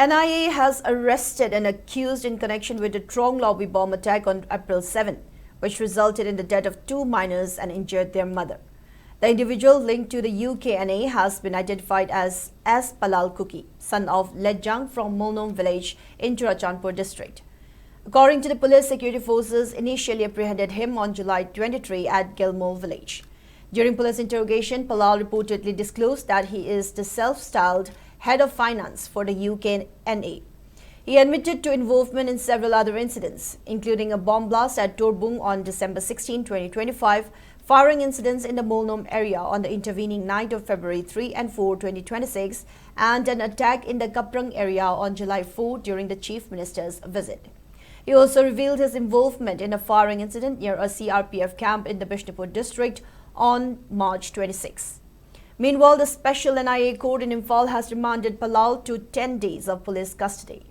NIA has arrested an accused in connection with the Tronglaobi bomb attack on April 7, which resulted in the death of 2 minors and injured their mother. The individual linked to the UKNA has been identified as Palal Kuki, son of Lejang from Molnom village in Churachandpur district. According to the police, security forces initially apprehended him on July 23 at Gilmore village. During police interrogation, Palal reportedly disclosed that he is the self-styled head of finance for the UKNA. He admitted to involvement in several other incidents, including a bomb blast at Torbung on December 16, 2025, firing incidents in the Molnom area on the intervening night of February 3 and 4, 2026, and an attack in the Kaprang area on July 4 during the Chief Minister's visit. He also revealed his involvement in a firing incident near a CRPF camp in the Bishnupur district on March 26. Meanwhile, the Special NIA court in Imphal has remanded Palal to 10 days of police custody.